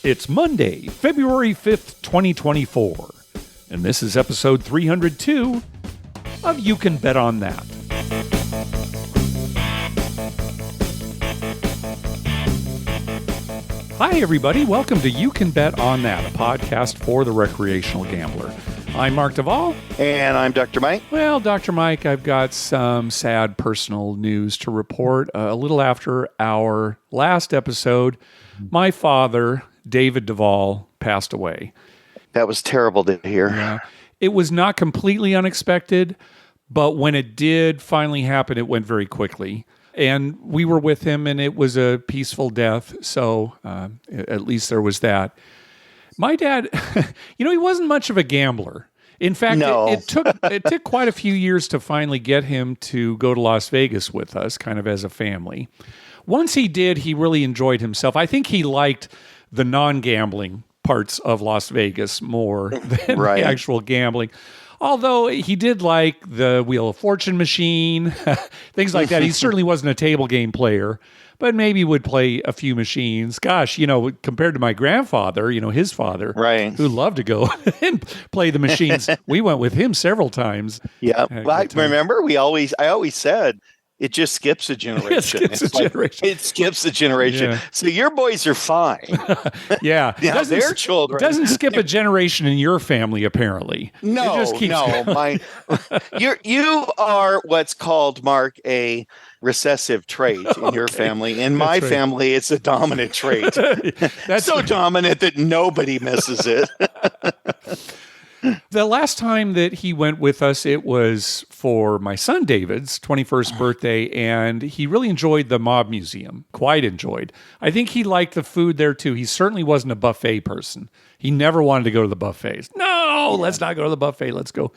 It's Monday, February 5th, 2024, and this is episode 302 of You Can Bet on That. Hi, everybody. Welcome to You Can Bet on That, a podcast for the recreational gambler. I'm Mark Duvall. And I'm Dr. Mike. Well, Dr. Mike, I've got some sad personal news to report. A little after our last episode, my father, David Duvall, passed away. That was terrible to hear. Yeah. It was not completely unexpected, but when it did finally happen, it went very quickly. And we were with him, and it was a peaceful death, so at least there was that. My dad, he wasn't much of a gambler. In fact, No. it took quite a few years to finally get him to go to Las Vegas with us, kind of as a family. Once he did, he really enjoyed himself. I think he liked the non-gambling parts of Las Vegas more than the actual gambling. Although he did like the Wheel of Fortune machine, things like that. He certainly wasn't a table game player, but maybe would play a few machines. Gosh, compared to my grandfather, his father, who loved to go and play the machines. We went with him several times. Yeah. I remember I always said, it just skips a generation. It skips a generation. Yeah. So your boys are fine. Yeah. Their children. Doesn't skip a generation in your family, apparently. No, it just keeps you are what's called, Mark, a recessive trait in your family. In my family, it's a dominant trait. That's so dominant that nobody misses it. The last time that he went with us, it was for my son David's 21st birthday, and he really enjoyed the Mob Museum, quite enjoyed. I think he liked the food there, too. He certainly wasn't a buffet person. He never wanted to go to the buffets. No, let's not go to the buffet. Let's go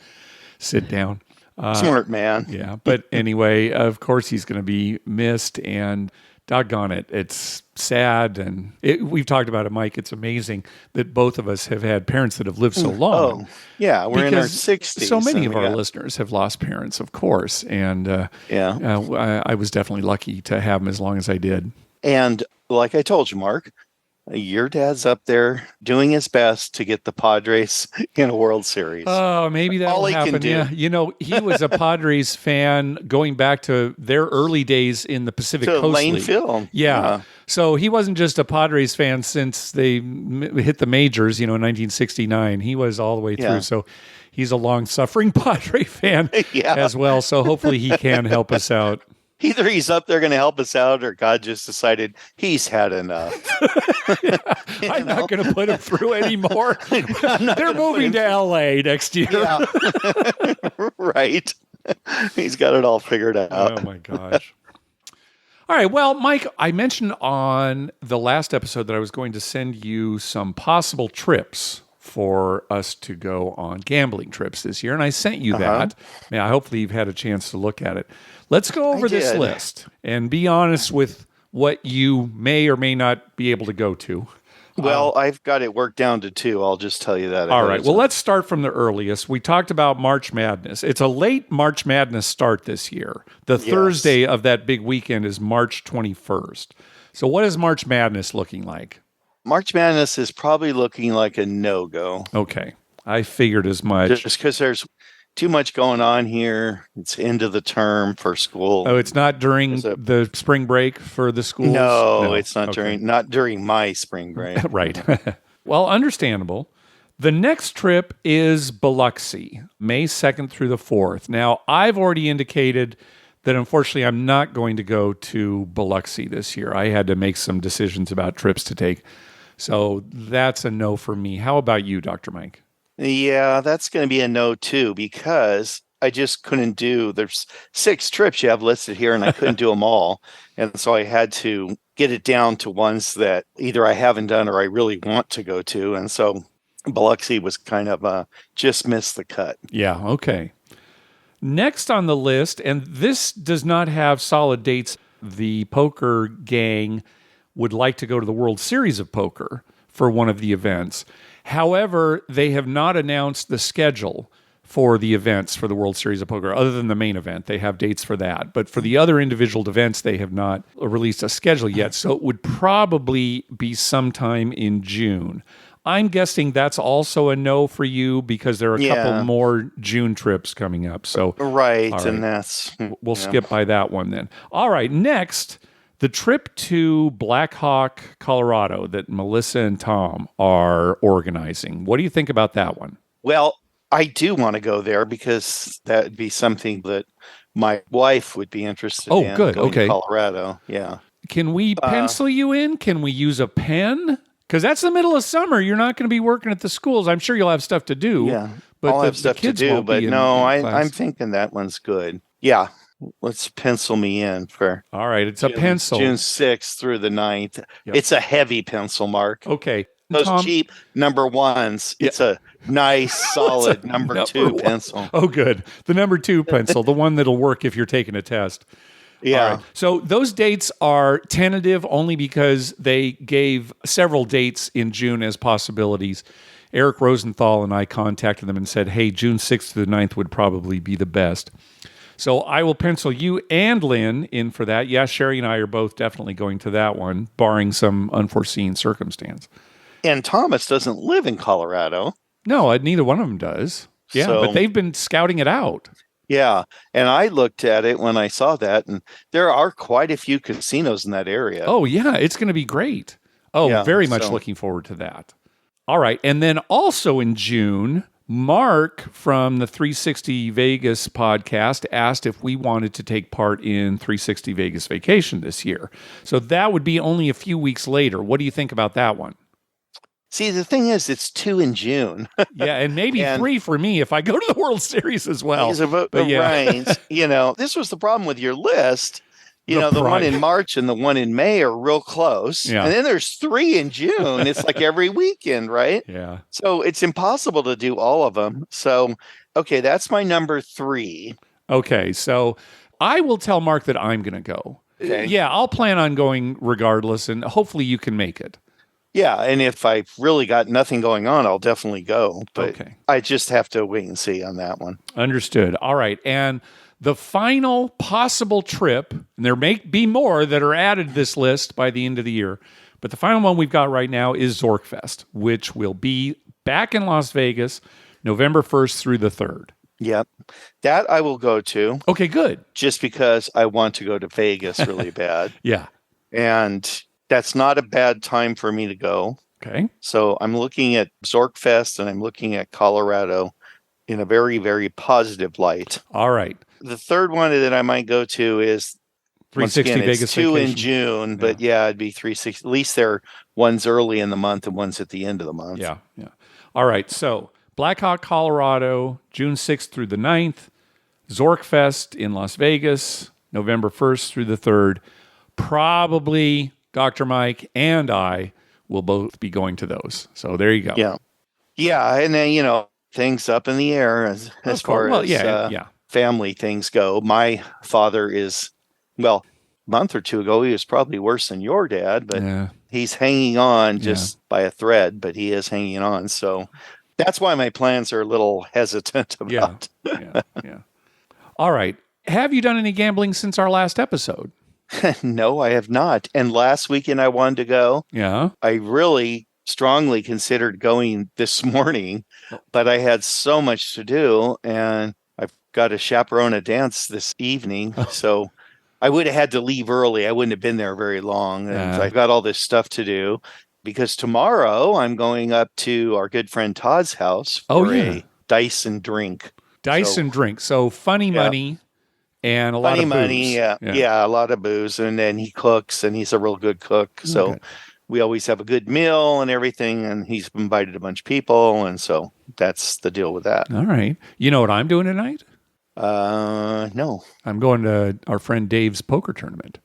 sit down. Smart man. Yeah, but anyway, of course he's going to be missed, and doggone it, it's sad. And we've talked about it, Mike. It's amazing that both of us have had parents that have lived so long. Oh, yeah, we're in our 60s. So many of our listeners have lost parents, of course. And I was definitely lucky to have them as long as I did. And like I told you, Mark, your dad's up there doing his best to get the Padres in a World Series. Oh, maybe that'll happen. Yeah, he was a Padres fan going back to their early days in the Pacific Coast Lane League. Field. Yeah. So he wasn't just a Padres fan since they hit the majors, in 1969. He was all the way through. So he's a long-suffering Padre fan as well. So hopefully he can help us out. Either he's up there going to help us out, or God just decided he's had enough. I'm not going to put him through anymore. They're moving to L.A. next year. Yeah. Right. He's got it all figured out. Oh, my gosh. All right. Well, Mike, I mentioned on the last episode that I was going to send you some possible trips for us to go on gambling trips this year, and I sent you that. Yeah, hopefully you've had a chance to look at it. Let's go over this list and be honest with what you may or may not be able to go to. Well, I've got it worked down to 2. I'll just tell you that. All right. Well, let's start from the earliest. We talked about March Madness. It's a late March Madness start this year. The Thursday of that big weekend is March 21st. So what is March Madness looking like? March Madness is probably looking like a no-go. Okay. I figured as much. Just because there's too much going on here. It's end of the term for school. Oh, it's not during the spring break for the schools? No, it's not during my spring break. Right. Well, understandable. The next trip is Biloxi, May 2nd through the 4th. Now, I've already indicated that unfortunately I'm not going to go to Biloxi this year. I had to make some decisions about trips to take. So that's a no for me. How about you, Dr. Mike? Yeah, that's going to be a no too, because I just couldn't there's 6 trips you have listed here, and I couldn't do them all. And so I had to get it down to ones that either I haven't done or I really want to go to. And so Biloxi was kind of just missed the cut. Yeah, okay. Next on the list, and this does not have solid dates, the poker gang would like to go to the World Series of Poker for one of the events. However, they have not announced the schedule for the events for the World Series of Poker, other than the main event. They have dates for that. But for the other individual events, they have not released a schedule yet. So it would probably be sometime in June. I'm guessing that's also a no for you because there are a couple more June trips coming up. So right, all right. And that's we'll skip by that one then. All right, next, the trip to Black Hawk, Colorado that Melissa and Tom are organizing. What do you think about that one? Well, I do want to go there because that would be something that my wife would be interested in. Oh, good. Going Okay. to Colorado. Yeah. Can we pencil you in? Can we use a pen? Because that's the middle of summer. You're not going to be working at the schools. I'm sure you'll have stuff to do. Yeah. But I'll have stuff to do, but no, I'm thinking that one's good. Yeah. Let's pencil me in for all right. It's a pencil. June 6th through the 9th. Yep. It's a heavy pencil, Mark. Okay. Those Tom, cheap number ones. It's a nice, solid number 2 pencil. Oh, good. The number 2 pencil, the one that'll work if you're taking a test. Yeah. Right. So those dates are tentative only because they gave several dates in June as possibilities. Eric Rosenthal and I contacted them and said, hey, June 6th to the 9th would probably be the best. So I will pencil you and Lynn in for that. Yeah, Sherry and I are both definitely going to that one, barring some unforeseen circumstance. And Thomas doesn't live in Colorado. No, neither one of them does. Yeah, but they've been scouting it out. Yeah, and I looked at it when I saw that, and there are quite a few casinos in that area. Oh, yeah, it's going to be great. Oh, yeah, very much looking forward to that. All right, and then also in June, Mark from the 360 Vegas podcast asked if we wanted to take part in 360 Vegas Vacation this year. So that would be only a few weeks later. What do you think about that one? See, the thing is, it's 2 in June. Yeah, and maybe 3 for me if I go to the World Series as well. But yeah. Right. This was the problem with your list. The one in March and the one in May are real close. Yeah. And then there's 3 in June. It's like every weekend, right? Yeah. So it's impossible to do all of them. So, okay, that's my number 3. Okay, so I will tell Mark that I'm going to go. Okay. Yeah, I'll plan on going regardless, and hopefully you can make it. Yeah, and if I've really got nothing going on, I'll definitely go. But I just have to wait and see on that one. Understood. All right. And the final possible trip, and there may be more that are added to this list by the end of the year, but the final one we've got right now is Zorkfest, which will be back in Las Vegas, November 1st through the 3rd. Yep. That I will go to. Okay, good. Just because I want to go to Vegas really bad. Yeah. And that's not a bad time for me to go. Okay. So I'm looking at Zorkfest and I'm looking at Colorado in a very, very positive light. All right. The third one that I might go to is 360 Vegas 2 Vacation. in June, but it'd be 360. At least there are one's early in the month and one's at the end of the month. Yeah. All right. So Black Hawk, Colorado, June 6th through the 9th. Zorkfest in Las Vegas, November 1st through the 3rd. Probably Dr. Mike and I will both be going to those. So there you go. Yeah. Yeah. And then, things up in the air as far as family things go. My father is, a month or 2 ago, he was probably worse than your dad, but he's hanging on just by a thread, but he is hanging on. So that's why my plans are a little hesitant about. Yeah. All right. Have you done any gambling since our last episode? No, I have not. And last weekend I wanted to go. Yeah. I really strongly considered going this morning, but I had so much to do and I've got to chaperone a dance this evening. So I would have had to leave early. I wouldn't have been there very long. And I've got all this stuff to do because tomorrow I'm going up to our good friend Todd's house for a dice and drink. So funny money. And a lot of booze. Money, yeah, a lot of booze. And then he cooks, and he's a real good cook. So we always have a good meal and everything, and he's invited a bunch of people, and so that's the deal with that. All right. You know what I'm doing tonight? No. I'm going to our friend Dave's poker tournament.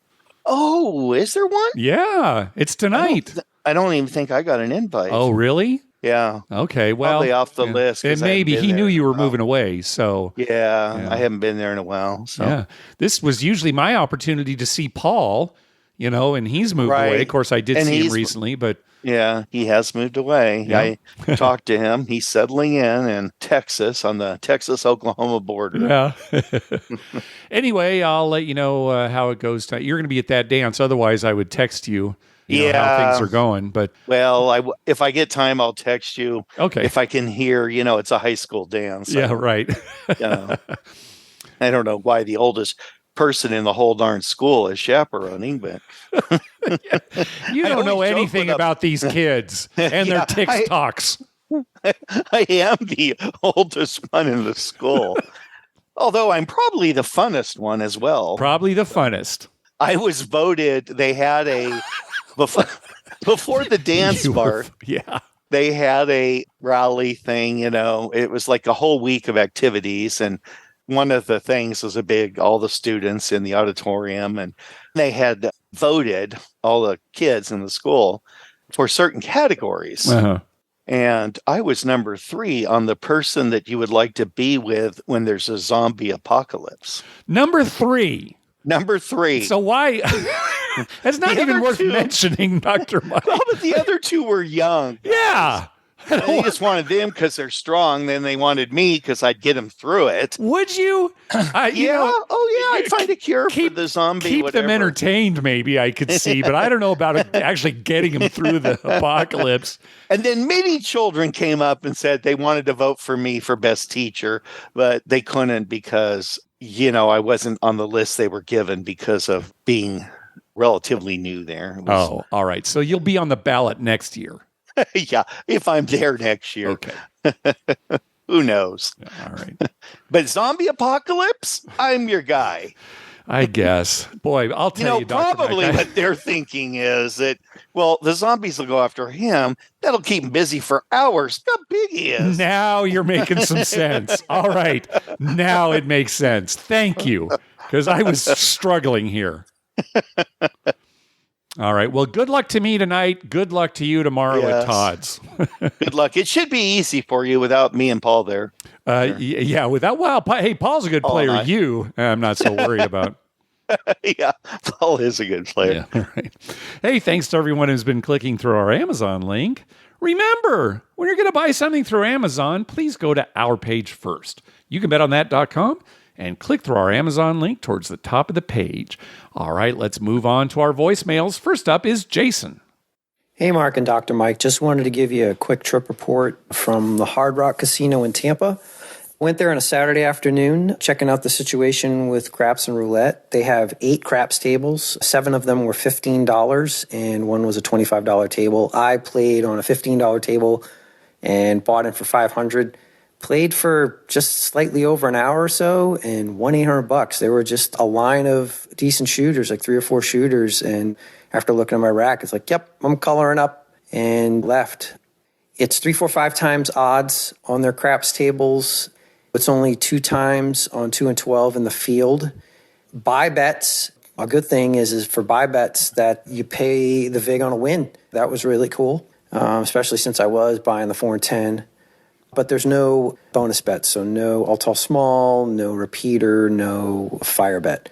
Oh, is there one? Yeah, it's tonight. I don't even think I got an invite. Oh, really? Yeah. Okay. Well, probably off the list. And maybe he knew you were moving away. So yeah, I haven't been there in a while. So this was usually my opportunity to see Paul. and he's moved Right. away. Of course, I did And see him he's- recently, but Yeah, he has moved away. Yeah. I talked to him. He's settling in Texas on the Texas-Oklahoma border. yeah. Anyway, I'll let you know how it goes. You're going to be at that dance. Otherwise, I would text you, how things are going. But Well, if I get time, I'll text you. okay. If I can hear, it's a high school dance. Yeah, right. I don't know why the oldest person in the whole darn school is chaperoning, but You I don't know always joke anything with about these kids and Yeah, their TikToks. I am the oldest one in the school. Although I'm probably the funnest one as well. Probably the funnest. I was voted. They had before the dance bar. Yeah. They had a rally thing. It was like a whole week of activities, and one of the things was all the students in the auditorium, and they had voted all the kids in the school for certain categories. Uh-huh. And I was number 3 on the person that you would like to be with when there's a zombie apocalypse. Number 3. Number 3. So why? That's not The even other worth two- mentioning, Dr. Mike. Well, but the other 2 were young. Yeah. They just wanted them because they're strong. Then they wanted me because I'd get them through it. Would you? I'd find a cure for the zombie. Keep whatever. them entertained, maybe I could see, but I don't know about actually getting them through the apocalypse. And then many children came up and said they wanted to vote for me for best teacher, but they couldn't because, I wasn't on the list they were given because of being relatively new there. Oh, all right. So you'll be on the ballot next year. Yeah, if I'm there next year. Okay. Who knows? All right. But zombie apocalypse, I'm your guy. I guess. Boy, I'll tell you, Dr. Probably Mike, what they're thinking is that, the zombies will go after him. That'll keep him busy for hours. Look how big he is. Now you're making some sense. All right. Now it makes sense. Thank you. Because I was struggling here. All right. Well, good luck to me tonight. Good luck to you tomorrow at Yes. Todd's. Good luck. It should be easy for you without me and Paul there. Yeah. Without, hey, Paul's a good Paul player. and I. You, I'm not so worried about. Yeah, Paul is a good player. Yeah. All right. Hey, thanks to everyone who's been clicking through our Amazon link. Remember, when you're going to buy something through Amazon, please go to our page first. You can bet on that.com and click through our Amazon link towards the top of the page. All right, let's move on to our voicemails. First up is Jason. Hey, Mark and Dr. Mike. Just wanted to give you a quick trip report from the Hard Rock Casino in Tampa. Went there on a Saturday afternoon, checking out the situation with craps and roulette. They have 8 craps tables. 7 of them were $15, and one was a $25 table. I played on a $15 table and bought in for $500. Played for just slightly over an hour or so and won $800. There were just a line of decent shooters, like 3 or 4 shooters. And after looking at my rack, it's like, yep, I'm coloring up, and left. It's 3, 4, 5 times odds on their craps tables. It's only 2 times on 2 and 12 in the field. Buy bets. A good thing is for buy bets that you pay the vig on a win. That was really cool, especially since I was buying the 4 and 10. But there's no bonus bets, so no all tall small, no repeater, no fire bet.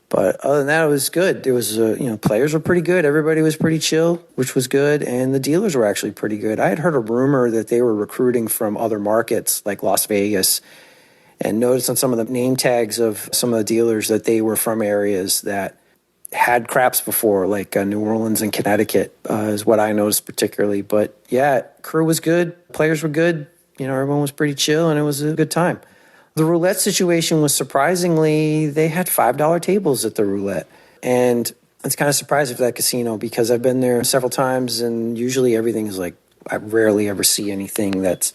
But other than that, it was good. It was, players were pretty good. Everybody was pretty chill, which was good. And the dealers were actually pretty good. I had heard a rumor that they were recruiting from other markets like Las Vegas, and noticed on some of the name tags of some of the dealers that they were from areas that had craps before, like New Orleans and Connecticut is what I noticed particularly. But yeah, crew was good. Players were good. Everyone was pretty chill, and it was a good time. The roulette situation was surprisingly, they had $5 tables at the roulette. And it's kind of surprising for that casino because I've been there several times, and usually everything is like, I rarely ever see anything that's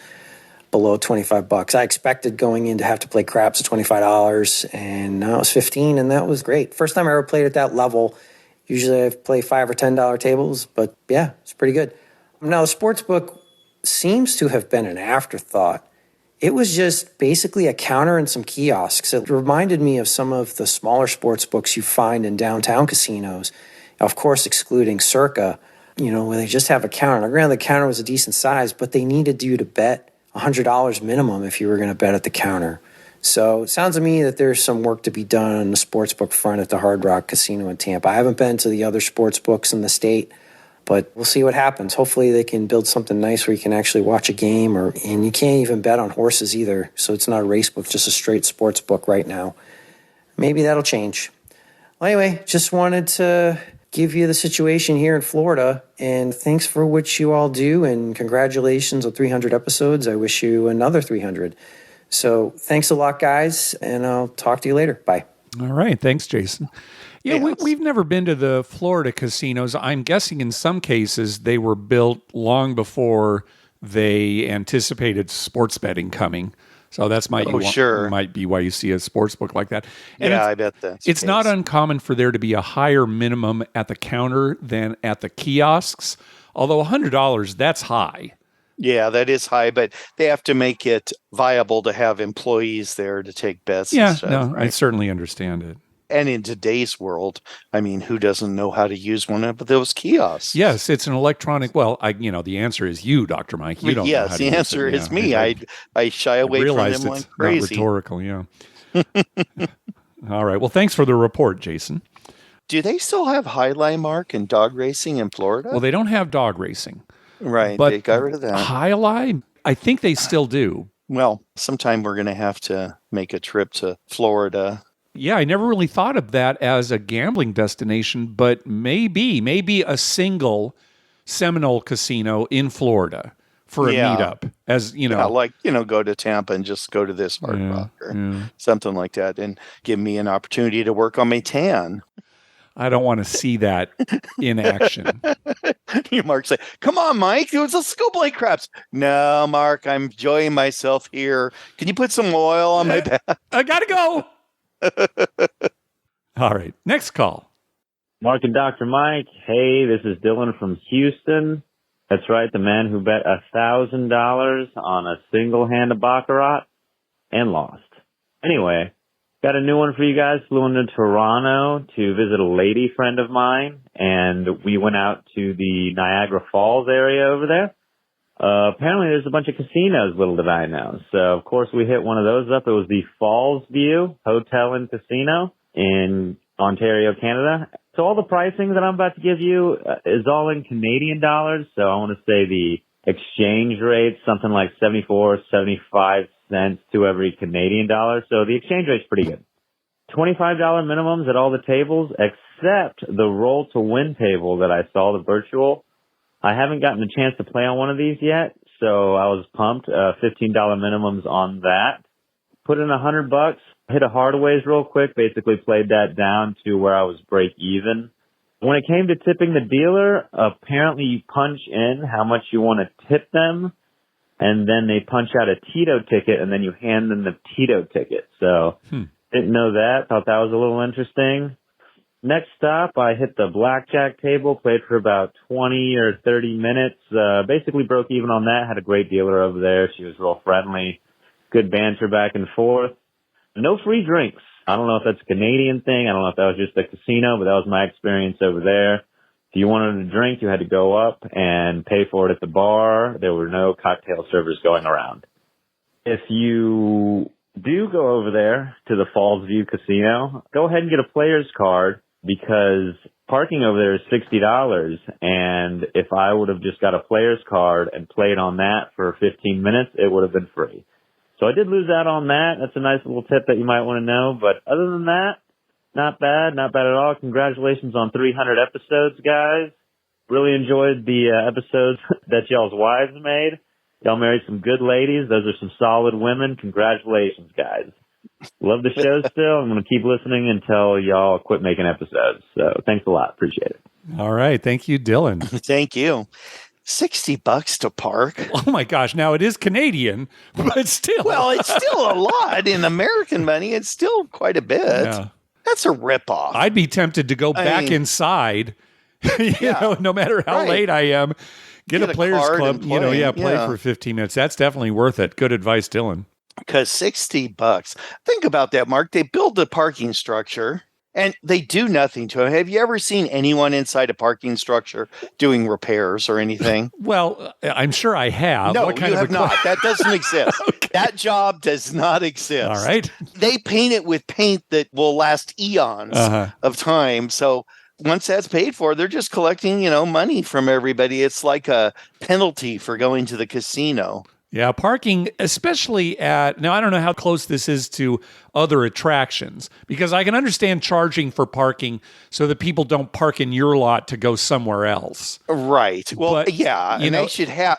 below $25. I expected going in to have to play craps at $25, and now it was $15, and that was great. First time I ever played at that level. Usually I play $5 or $10 tables, but yeah, it's pretty good. Now the sports book seems to have been an afterthought. It was just basically a counter and some kiosks. It reminded me of some of the smaller sports books you find in downtown casinos, of course excluding Circa, where they just have a counter. Now, granted, the counter was a decent size, but they needed you to bet $100 minimum if you were going to bet at the counter. So it sounds to me that there's some work to be done on the sportsbook front at the Hard Rock Casino in Tampa. I haven't been to the other sports books in the state, but we'll see what happens. Hopefully they can build something nice where you can actually watch a game, and you can't even bet on horses either. So it's not a race book, just a straight sports book right now. Maybe that'll change. Well, anyway, just wanted to give you the situation here in Florida, and thanks for what you all do, and congratulations on 300 episodes. I wish you another 300. So thanks a lot, guys, and I'll talk to you later. Bye. All right. Thanks, Jason. Yeah, we've never been to the Florida casinos. I'm guessing in some cases they were built long before they anticipated sports betting coming. So that's might be why you see a sports book like that. And I bet that's it's not uncommon for there to be a higher minimum at the counter than at the kiosks. Although $100, that's high. Yeah, that is high, but they have to make it viable to have employees there to take bets. Yeah, and stuff, no, right? I certainly understand it. And in today's world, I mean, who doesn't know how to use one of those kiosks? Yes, it's an electronic. Well, the answer is you, Dr. Mike. You don't. Yes, the answer is me. I shy away from them like crazy. Not rhetorical, yeah. All right. Well, thanks for the report, Jason. Do they still have highlight mark and dog racing in Florida? Well, they don't have dog racing. Right, but they got rid of that. Highlight, I think they still do. Well, sometime we're going to have to make a trip to Florida. Yeah, I never really thought of that as a gambling destination, but maybe a single Seminole casino in Florida for a meetup. As you know, go to Tampa and just go to this Hard Rock or something like that, and give me an opportunity to work on my tan. I don't want to see that in action. Mark say, "Come on, Mike, let's go play craps." No, Mark, I'm enjoying myself here. Can you put some oil on my back? I gotta go. All right, next call. Mark and Dr. Mike. Hey, this is Dylan from Houston. That's right, the man who bet $1,000 on a single hand of baccarat and lost. Anyway, got a new one for you guys. Flew into Toronto to visit a lady friend of mine, and we went out to the Niagara Falls area over there. Apparently there's a bunch of casinos, little did I know. So, of course, we hit one of those up. It was the Fallsview Hotel and Casino in Ontario, Canada. So all the pricing that I'm about to give you is all in Canadian dollars. So I want to say the exchange rate, something like 74, 75 cents to every Canadian dollar. So the exchange rate's pretty good. $25 minimums at all the tables, except the roll to win table that I saw, the virtual. I haven't gotten a chance to play on one of these yet, so I was pumped. $15 minimums on that. Put in $100, hit a Hardaways real quick, basically played that down to where I was break even. When it came to tipping the dealer, apparently you punch in how much you want to tip them, and then they punch out a Tito ticket, and then you hand them the Tito ticket. So didn't know that. Thought that was a little interesting. Next stop, I hit the blackjack table, played for about 20 or 30 minutes, basically broke even on that, had a great dealer over there. She was real friendly, good banter back and forth. No free drinks. I don't know if that's a Canadian thing. I don't know if that was just a casino, but that was my experience over there. If you wanted a drink, you had to go up and pay for it at the bar. There were no cocktail servers going around. If you do go over there to the Fallsview Casino, go ahead and get a player's card, because parking over there is $60, and if I would have just got a player's card and played on that for 15 minutes, it would have been free. So I did lose out on that. That's a nice little tip that you might want to know. But other than that, not bad at all. Congratulations on 300 episodes, guys. Really enjoyed the episodes that y'all's wives made. Y'all married some good ladies. Those are some solid women. Congratulations, guys. Love the show still. I'm going to keep listening until y'all quit making episodes. So thanks a lot. Appreciate it. All right. Thank you, Dylan. Thank you. $60 to park. Oh my gosh. Now it is Canadian, but still. Well, it's still a lot in American money. It's still quite a bit. Yeah. That's a ripoff. I'd be tempted to go back inside, no matter how late I am. Get a players club, play for 15 minutes. That's definitely worth it. Good advice, Dylan. Because $60. Think about that, Mark. They build the parking structure, And they do nothing to them. Have you ever seen anyone inside a parking structure doing repairs or anything? Well, I'm sure I have. No, What kind you of have not. That doesn't exist. Okay. That job does not exist. All right. They paint it with paint that will last eons of time. So once that's paid for, they're just collecting, money from everybody. It's like a penalty for going to the casino. Yeah, parking, especially now I don't know how close this is to other attractions, because I can understand charging for parking so that people don't park in your lot to go somewhere else. Right. Well, But, yeah, and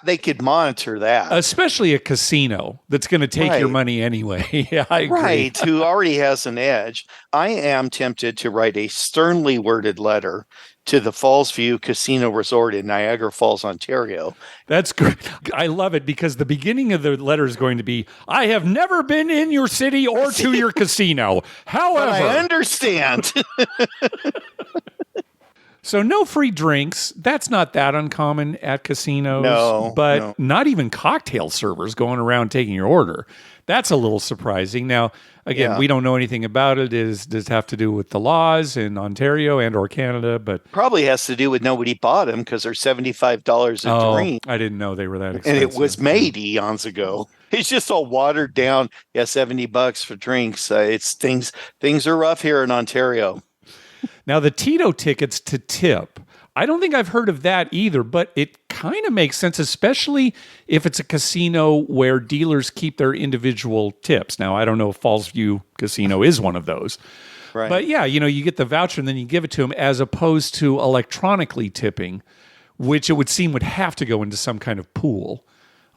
they could monitor that. Especially a casino that's going to take your money anyway. Yeah, I agree. Right, who already has an edge. I am tempted to write a sternly worded letter to the Fallsview Casino Resort in Niagara Falls, Ontario. That's great. I love it because the beginning of the letter is going to be, I have never been in your city or to your casino. However, but I understand. So no free drinks. That's not that uncommon at casinos. But not even cocktail servers going around taking your order. That's a little surprising. Now, again, we don't know anything about it. Does it have to do with the laws in Ontario and or Canada? But probably has to do with nobody bought them because they're $75 a drink. I didn't know they were that expensive. And it was made eons ago. It's just all watered down. Yeah, $70 for drinks. It's things are rough here in Ontario. Now, the Tito tickets to tip, I don't think I've heard of that either, but it kind of makes sense, especially if it's a casino where dealers keep their individual tips. Now, I don't know if Fallsview Casino is one of those. Right. But yeah, you get the voucher and then you give it to them, as opposed to electronically tipping, which it would seem would have to go into some kind of pool.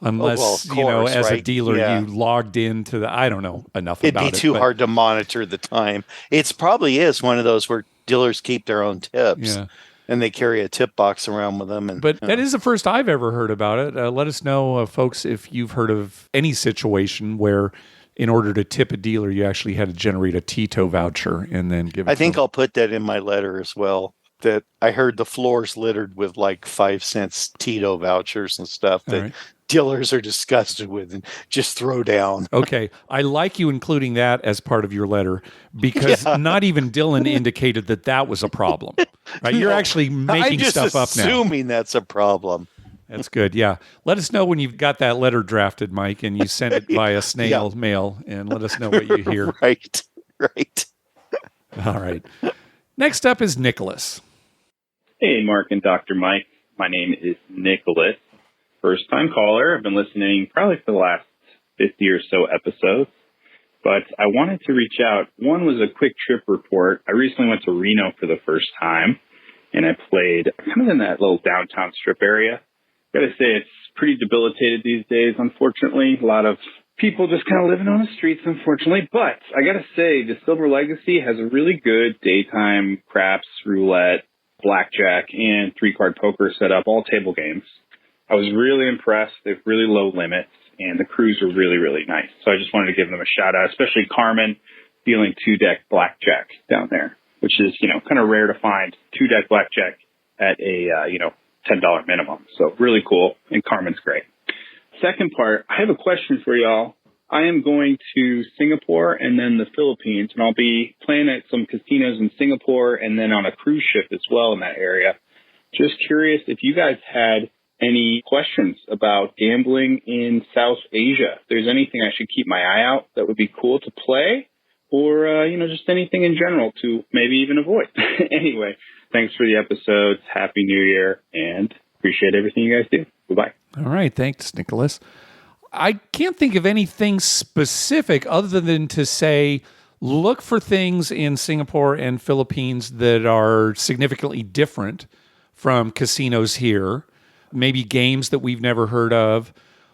Unless, as a dealer, you logged into I don't know enough about it. It'd be too hard to monitor the time. It probably is one of those where dealers keep their own tips. Yeah. And they carry a tip box around with them. But that is the first I've ever heard about it. Let us know, folks, if you've heard of any situation where in order to tip a dealer, you actually had to generate a Tito voucher and then give it I think I'll put that in my letter as well. That I heard the floors littered with like 5-cent Tito vouchers and stuff that dealers are disgusted with and just throw down. Okay. I like you including that as part of your letter because not even Dylan indicated that was a problem. Right? You're actually making stuff up now. I'm just assuming that's a problem. That's good. Yeah. Let us know when you've got that letter drafted, Mike, and you send it via snail mail and let us know what you hear. Right. All right. Next up is Nicholas. Hey, Mark and Dr. Mike. My name is Nicholas. First-time caller. I've been listening probably for the last 50 or so episodes. But I wanted to reach out. One was a quick trip report. I recently went to Reno for the first time, and I played kind of in that little downtown strip area. Got to say, it's pretty debilitated these days, unfortunately. A lot of people just kind of living on the streets, unfortunately. But I got to say, the Silver Legacy has a really good daytime craps, roulette, blackjack, and three-card poker set up, all table games. I was really impressed. They have really low limits, and the crews were really, really nice. So I just wanted to give them a shout-out, especially Carmen dealing two-deck blackjack down there, which is, kind of rare to find two-deck blackjack at a, $10 minimum. So really cool, and Carmen's great. Second part, I have a question for y'all. I am going to Singapore and then the Philippines, and I'll be playing at some casinos in Singapore and then on a cruise ship as well in that area. Just curious if you guys had any questions about gambling in South Asia. If there's anything I should keep my eye out that would be cool to play, or, just anything in general to maybe even avoid. Anyway, thanks for the episodes. Happy New Year, and appreciate everything you guys do. Bye-bye. All right. Thanks, Nicholas. I can't think of anything specific other than to say, look for things in Singapore and Philippines that are significantly different from casinos here. Maybe games that we've never heard of,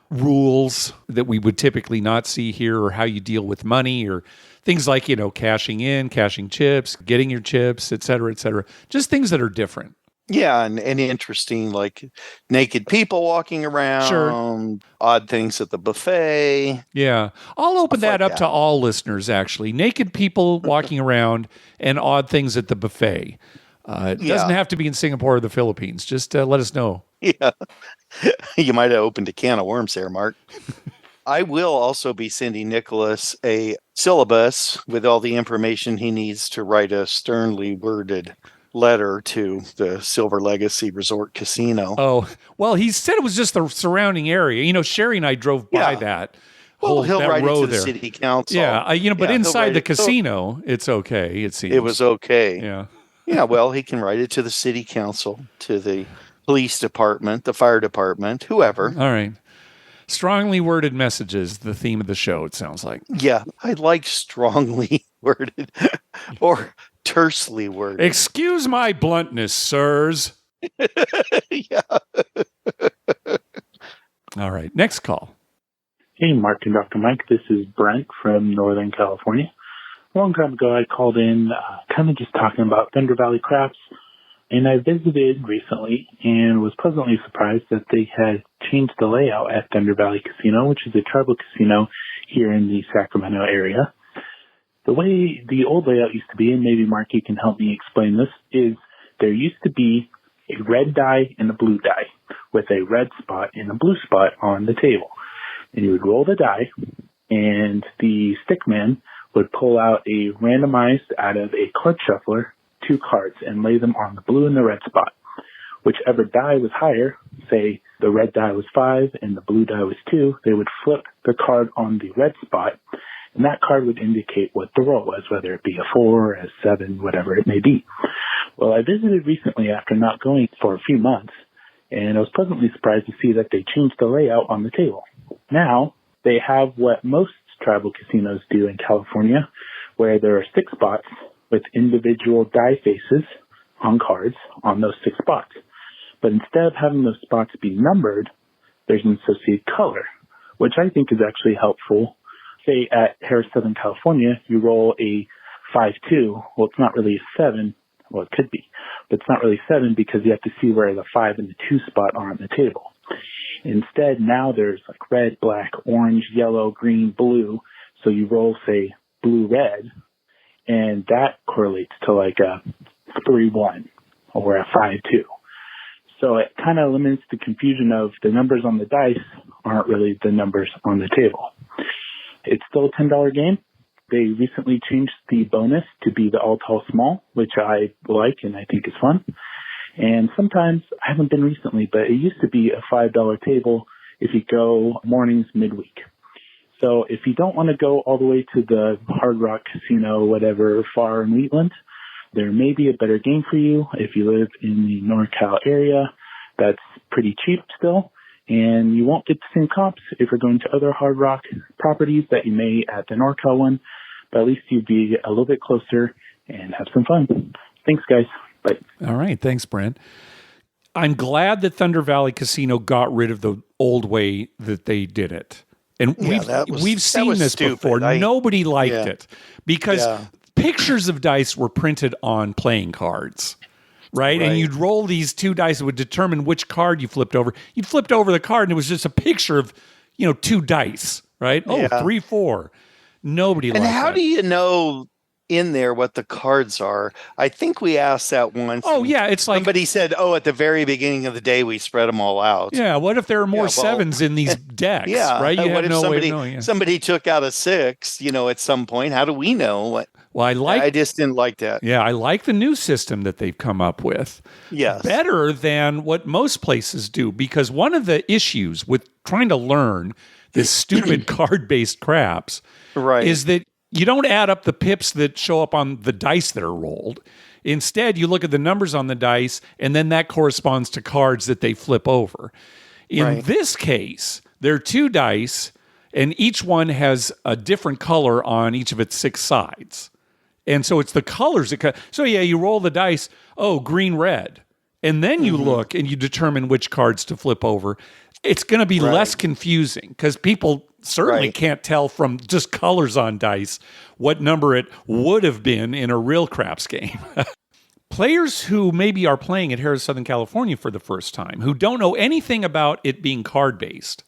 rules that we would typically not see here, or how you deal with money, or things like, cashing in, cashing chips, getting your chips, et cetera, et cetera. Just things that are different. Yeah, and interesting, like naked people walking around, odd things at the buffet. Yeah, I'll open that up to all listeners, actually. Naked people walking around and odd things at the buffet. It doesn't have to be in Singapore or the Philippines. Just let us know. Yeah, you might have opened a can of worms there, Mark. I will also be sending Nicholas a syllabus with all the information he needs to write a sternly worded letter to the Silver Legacy Resort Casino. Oh, well, he said it was just the surrounding area. Sherry and I drove by that Well, he'll that write it road to the there. city council. Yeah, but Yeah, inside the casino, it's okay, it seems. It was okay. Yeah. Yeah, well, he can write it to the city council, to the police department, the fire department, whoever. All right. Strongly worded messages, the theme of the show, it sounds like. Yeah, I like strongly worded or tersely worded. Excuse my bluntness, sirs. Yeah. All right, next call. Hey, Mark and Dr. Mike. This is Brent from Northern California. A long time ago, I called in kind of just talking about Thunder Valley craps, and I visited recently and was pleasantly surprised that they had changed the layout at Thunder Valley Casino, which is a tribal casino here in the Sacramento area. The way the old layout used to be, and maybe Mark, you can help me explain this, is there used to be a red die and a blue die with a red spot and a blue spot on the table. And you would roll the die, and the stickman would pull out a randomized out of a card shuffler 2 cards and lay them on the blue and the red spot. Whichever die was higher, say the red die was 5 and the blue die was 2, they would flip the card on the red spot, and that card would indicate what the roll was, whether it be a 4, a 7, whatever it may be. Well, I visited recently after not going for a few months, and I was pleasantly surprised to see that they changed the layout on the table. Now, they have what most tribal casinos do in California, where there are 6 spots with individual die faces on cards on those 6 spots. But instead of having those spots be numbered, there's an associated color, which I think is actually helpful. Say at Harris, Southern California, you roll a 5-2. Well, it's not really a 7. Well, it could be, but it's not really 7 because you have to see where the 5 and the 2 spot are on the table. Instead, now there's like red, black, orange, yellow, green, blue. So you roll, say, blue-red, and that correlates to like a 3-1 or a 5-2. So it kind of eliminates the confusion of the numbers on the dice aren't really the numbers on the table. It's still a $10 game. They recently changed the bonus to be the all, tall, small, which I like and I think is fun. And sometimes, I haven't been recently, but it used to be a $5 table if you go mornings, midweek. So if you don't want to go all the way to the Hard Rock Casino, whatever, far in Wheatland, there may be a better game for you if you live in the NorCal area. That's pretty cheap still, and you won't get the same comps if you're going to other Hard Rock properties that you may at the NorCal one, but at least you'd be a little bit closer and have some fun. Thanks, guys. Bye. All right. Thanks, Brent. I'm glad that Thunder Valley Casino got rid of the old way that they did it. And we've seen this stupid. Before. Nobody liked it because pictures of dice were printed on playing cards, right? And you'd roll these 2 dice that would determine which card you flipped over. You flipped over the card and it was just a picture of, 2 dice, right? Oh, 3, 4. Nobody liked that. And how do you know in there what the cards are? I think we asked that once. Oh, yeah. It's like somebody said, at the very beginning of the day, we spread them all out. Yeah. What if there are more 7s in these decks? Right. You what have if no way of knowing. Somebody took out a 6, at some point? How do we know? Well, I just didn't like that. Yeah. I like the new system that they've come up with. Yes. Better than what most places do, because one of the issues with trying to learn this stupid card-based craps is that you don't add up the pips that show up on the dice that are rolled. Instead, you look at the numbers on the dice, and then that corresponds to cards that they flip over. In this case, there are 2 dice, and each one has a different color on each of its 6 sides. And so it's the colors that so you roll the dice, green, red. And then you look and you determine which cards to flip over. It's going to be less confusing because people certainly can't tell from just colors on dice what number it would have been in a real craps game. Players who maybe are playing at Harris, Southern California for the first time, who don't know anything about it being card-based,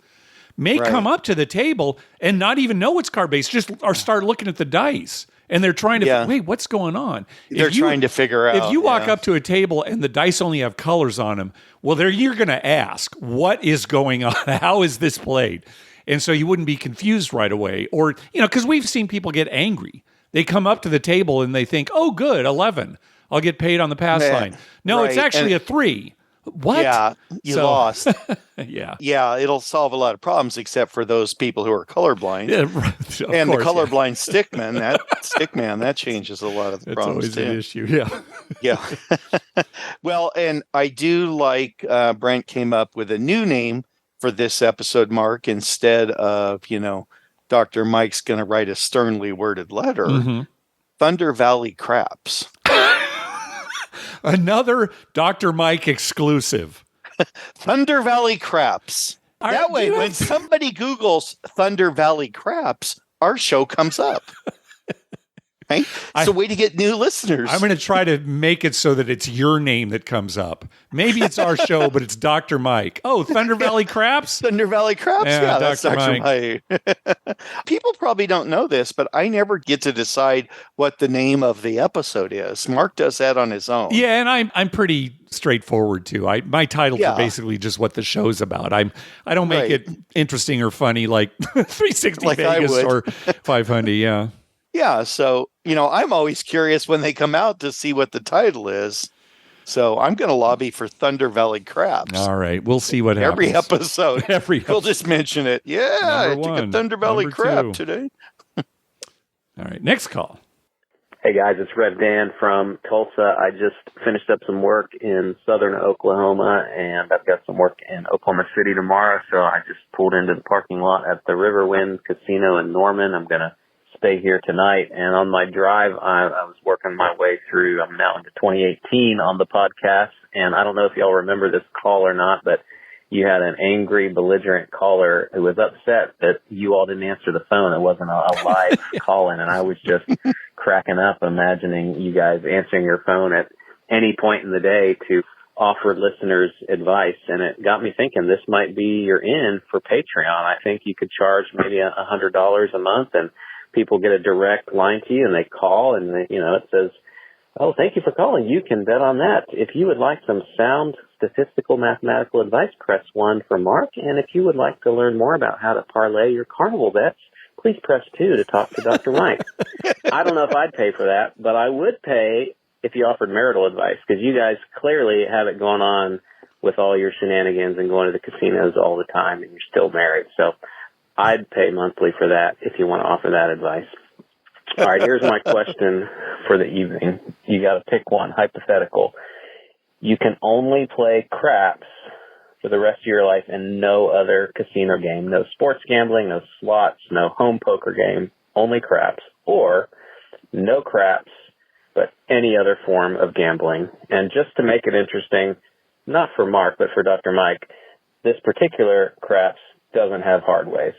may come up to the table and not even know it's card-based, or start looking at the dice. And they're trying to, wait, what's going on? They're trying to figure out. If you walk up to a table and the dice only have colors on them, well, you're going to ask, what is going on? How is this played? And so you wouldn't be confused right away. Or, because we've seen people get angry. They come up to the table and they think, oh, good, 11. I'll get paid on the pass line. No, it's actually a 3. What? Yeah, you lost. Yeah. Yeah, it'll solve a lot of problems except for those people who are colorblind. Yeah, and course, the colorblind stickman, that changes a lot of the problems too. That's always an issue, yeah. Yeah. Well, and I do like Brent came up with a new name for this episode, Mark, instead of, Dr. Mike's going to write a sternly worded letter. Mm-hmm. Thunder Valley Craps. Another Dr. Mike exclusive. Thunder Valley Craps. That way, when somebody Googles Thunder Valley Craps, our show comes up. Right? It's a way to get new listeners. I'm going to try to make it so that it's your name that comes up. Maybe it's our show, but it's Dr. Mike. Oh, Thunder Valley Craps? Thunder Valley Craps? Yeah, that's Dr. Mike. People probably don't know this, but I never get to decide what the name of the episode is. Mark does that on his own. Yeah, and I'm pretty straightforward too. My titles are basically just what the show's about. I don't make it interesting or funny like 360 like Vegas or 500. Yeah. Yeah, so, I'm always curious when they come out to see what the title is. So I'm going to lobby for Thunder Valley Craps. All right, we'll see what happens. Every episode. We'll just mention it. Yeah, I took a Thunder Valley Crap today. All right, next call. Hey, guys, it's Red Dan from Tulsa. I just finished up some work in southern Oklahoma, and I've got some work in Oklahoma City tomorrow, so I just pulled into the parking lot at the Riverwind Casino in Norman. I'm going to stay here tonight, and on my drive, I was working my way through, I'm now into 2018 on the podcast, and I don't know if y'all remember this call or not, but you had an angry, belligerent caller who was upset that you all didn't answer the phone. It wasn't a live call-in, and I was just cracking up imagining you guys answering your phone at any point in the day to offer listeners advice, and it got me thinking this might be your in for Patreon. I think you could charge maybe $100 a month, and people get a direct line to you, and they call, and it says, "Oh, thank you for calling. You can bet on that. If you would like some sound statistical mathematical advice, press 1 for Mark. And if you would like to learn more about how to parlay your carnival bets, please press 2 to talk to Dr. Mike." I don't know if I'd pay for that, but I would pay if you offered marital advice, because you guys clearly have it going on with all your shenanigans and going to the casinos all the time, and you're still married. So I'd pay monthly for that if you want to offer that advice. All right, here's my question for the evening. You got to pick one, hypothetical. You can only play craps for the rest of your life and no other casino game, no sports gambling, no slots, no home poker game, only craps, or no craps, but any other form of gambling. And just to make it interesting, not for Mark, but for Dr. Mike, this particular craps doesn't have hard ways.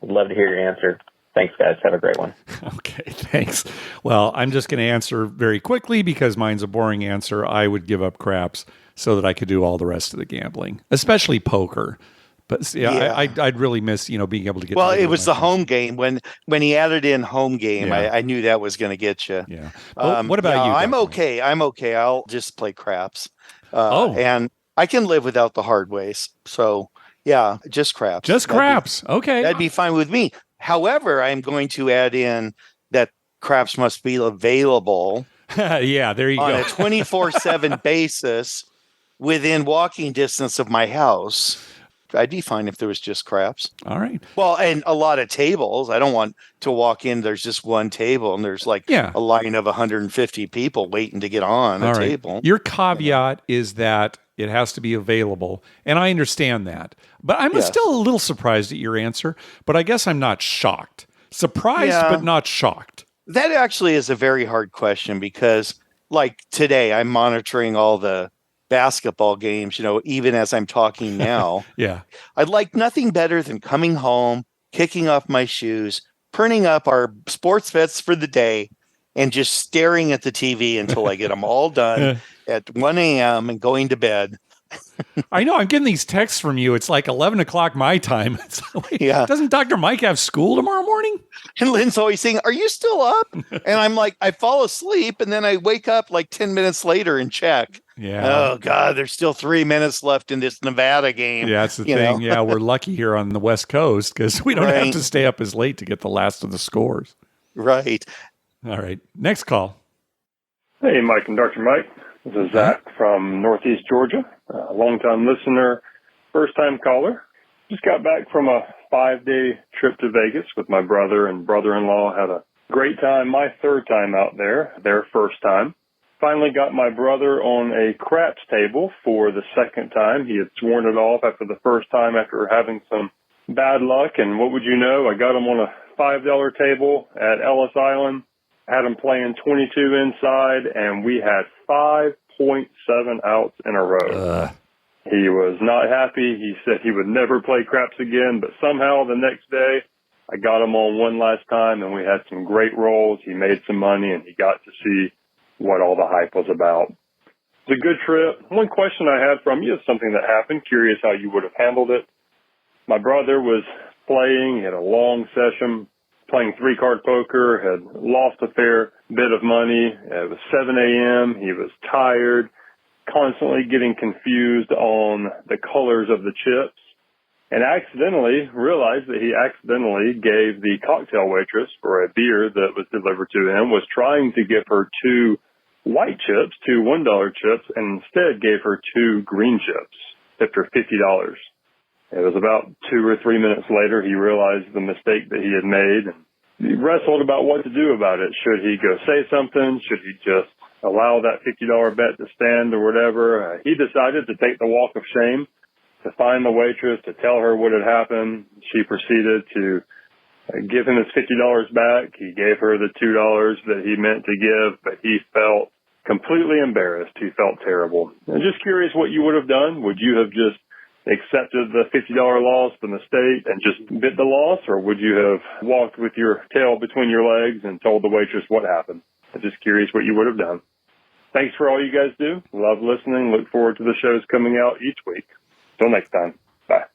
I'd love to hear your answer. Thanks, guys. Have a great one. Okay, thanks. Well, I'm just going to answer very quickly because mine's a boring answer. I would give up craps so that I could do all the rest of the gambling, especially poker. But I'd really miss, being able to get. Well, it was the home game when he added in home game. Yeah. I knew that was going to get you. Yeah. What about you? I'm okay. I'll just play craps. And I can live without the hard ways. So yeah, just craps. Just craps. Okay, that'd be fine with me. However, I'm going to add in that craps must be available. Yeah, there you go. On a 24/7 basis within walking distance of my house. I'd be fine if there was just craps. All right. Well, and a lot of tables. I don't want to walk in. There's just one table, and there's a line of 150 people waiting to get on a table. Your caveat is that it has to be available, and I understand that. But I'm still a little surprised at your answer, but I guess I'm not shocked. Surprised, but not shocked. That actually is a very hard question because, like today, I'm monitoring all the basketball games, even as I'm talking now. Yeah. I'd like nothing better than coming home, kicking off my shoes, printing up our sports bets for the day, and just staring at the TV until I get them all done at 1 a.m. and going to bed. I know. I'm getting these texts from you. It's like 11 o'clock my time. It's like, Yeah. Doesn't Dr. Mike have school tomorrow morning? And Lynn's always saying, "Are you still up?" And I'm like, I fall asleep and then I wake up like 10 minutes later and check. Yeah. Oh God, there's still 3 minutes left in this Nevada game. Yeah, that's the thing. Yeah, we're lucky here on the West Coast because we don't have to stay up as late to get the last of the scores. Right. All right. Next call. Hey, Mike and Dr. Mike. This is Zach from Northeast Georgia, a longtime listener, first-time caller. Just got back from a 5-day trip to Vegas with my brother and brother-in-law. Had a great time, my third time out there, their first time. Finally got my brother on a craps table for the second time. He had sworn it off after the first time after having some bad luck. And what would you know? I got him on a $5 table at Ellis Island, had him playing 22 inside, and we had 5.7 outs in a row. He was not happy. He said he would never play craps again, but somehow the next day I got him on one last time, and we had some great rolls. He made some money, and he got to see what all the hype was about. It's a good trip. One question I had from you is something that happened. Curious how you would have handled it. My brother was playing. He had a long session, playing 3-card poker, had lost a fair bit of money. It was 7 a.m. He was tired, constantly getting confused on the colors of the chips, and accidentally realized that he accidentally gave the cocktail waitress for a beer that was delivered to him, was trying to give her 2 white chips, 2 $1 chips, and instead gave her 2 green chips, tipped her $50. It was about 2 or 3 minutes later he realized the mistake that he had made, and he wrestled about what to do about it. Should he go say something? Should he just allow that $50 bet to stand or whatever? He decided to take the walk of shame, to find the waitress, to tell her what had happened. She proceeded to give him his $50 back. He gave her the $2 that he meant to give, but he felt completely embarrassed. He felt terrible. I'm just curious what you would have done. Would you have just accepted the $50 loss from the state and just bit the loss, or would you have walked with your tail between your legs and told the waitress what happened? I'm just curious what you would have done. Thanks for all you guys do. Love listening. Look forward to the shows coming out each week. Till next time. Bye.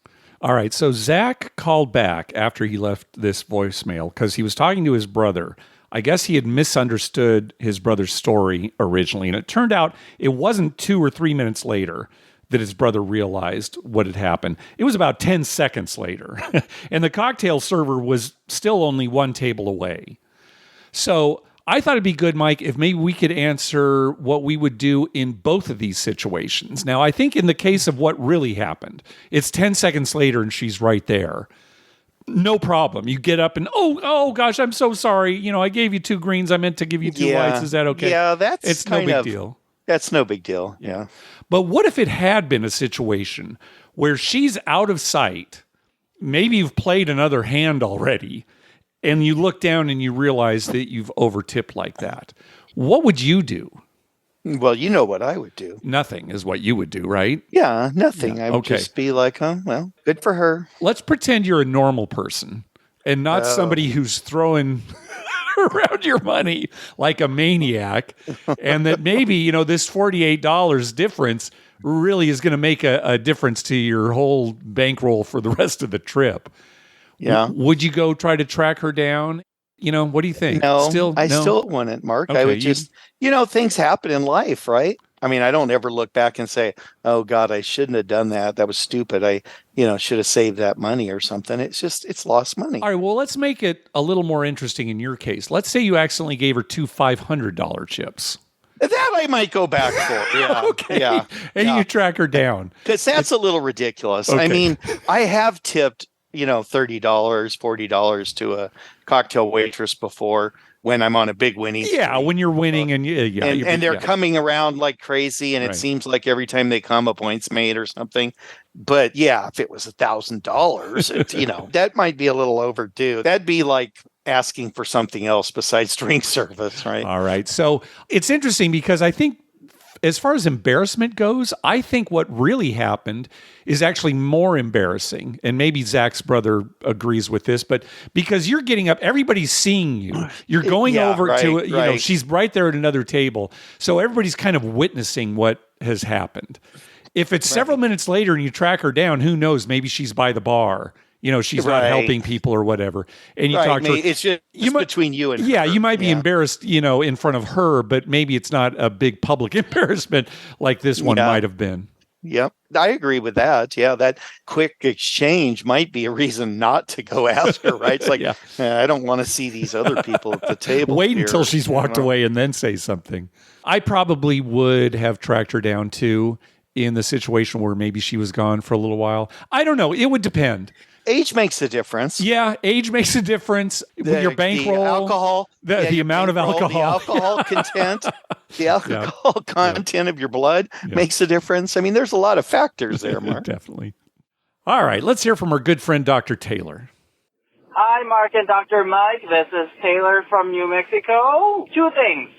All right. So Zach called back after he left this voicemail because he was talking to his brother. I guess he had misunderstood his brother's story originally, and it turned out it wasn't 2 or 3 minutes later that his brother realized what had happened. It was about 10 seconds later, and the cocktail server was still only 1 table away. So I thought it'd be good, Mike, if maybe we could answer what we would do in both of these situations. Now, I think in the case of what really happened, it's 10 seconds later and she's right there. No problem. You get up and, oh gosh, I'm so sorry. You know, I gave you 2 greens. I meant to give you 2 whites. Is that okay? Yeah, it's no big deal. That's no big deal. Yeah. But what if it had been a situation where she's out of sight? Maybe you've played another hand already, and you look down and you realize that you've overtipped like that. What would you do? Well, you know what I would do. Nothing is what you would do, right? Yeah, nothing. Yeah. I would just be like, well, good for her. Let's pretend you're a normal person and not somebody who's throwing around your money like a maniac, and that maybe, you know, this $48 difference really is going to make a difference to your whole bankroll for the rest of the trip. Yeah. Would you go try to track her down? You know, what do you think? No, I still wouldn't, Mark. Okay, I would just, things happen in life, right? I mean, I don't ever look back and say, oh God, I shouldn't have done that. That was stupid. I, should have saved that money or something. It's lost money. All right. Well, let's make it a little more interesting in your case. Let's say you accidentally gave her 2 $500 chips. That I might go back for. Yeah. Okay. Yeah. And you track her down. Because that's a little ridiculous. Okay. I mean, I have tipped, $30, $40 to a cocktail waitress before when I'm on a big winning. Yeah, when you're winning and they're coming around like crazy, and it seems like every time they come, a point's made or something. But yeah, if it was $1,000, that might be a little overdue. That'd be like asking for something else besides drink service, right? All right. So it's interesting because I think, as far as embarrassment goes, I think what really happened is actually more embarrassing. And maybe Zach's brother agrees with this, but because you're getting up, everybody's seeing you. You're going over to, she's right there at another table. So everybody's kind of witnessing what has happened. If it's several minutes later and you track her down, who knows? Maybe she's by the bar. She's not helping people or whatever. And you talk to her. It's just between you and her. Yeah, you might be embarrassed, in front of her, but maybe it's not a big public embarrassment like this one might have been. Yep. I agree with that. Yeah, that quick exchange might be a reason not to go ask her, right? It's like, I don't want to see these other people at the table. Wait until she's walked away and then say something. I probably would have tracked her down too in the situation where maybe she was gone for a little while. I don't know. It would depend. Age makes a difference. Yeah, age makes a difference. Your bankroll, the alcohol, the amount of alcohol, the alcohol content, the alcohol content of your blood makes a difference. I mean, there's a lot of factors there, Mark. Definitely. All right, let's hear from our good friend, Dr. Taylor. Hi, Mark and Dr. Mike. This is Taylor from New Mexico. Two things.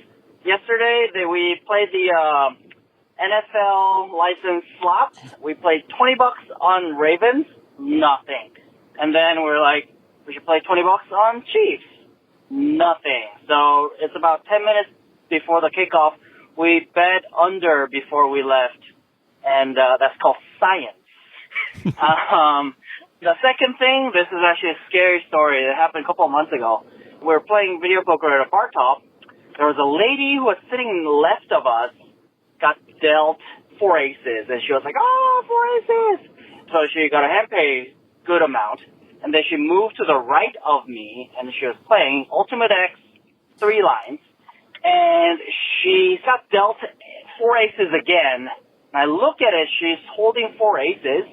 Yesterday, we played the NFL license slots. We played $20 on Ravens. Nothing. And then we're like, we should play $20 on Chiefs. Nothing. So it's about 10 minutes before the kickoff. We bet under before we left, and that's called science. The second thing, this is actually a scary story. It happened a couple of months ago. We were playing video poker at a bar top. There was a lady who was sitting left of us, got dealt 4 aces, and she was like, oh, 4 aces. So she got a hand pay good amount, and then she moved to the right of me, and she was playing Ultimate X 3 lines, and she got dealt 4 aces again. And I look at it, she's holding 4 aces,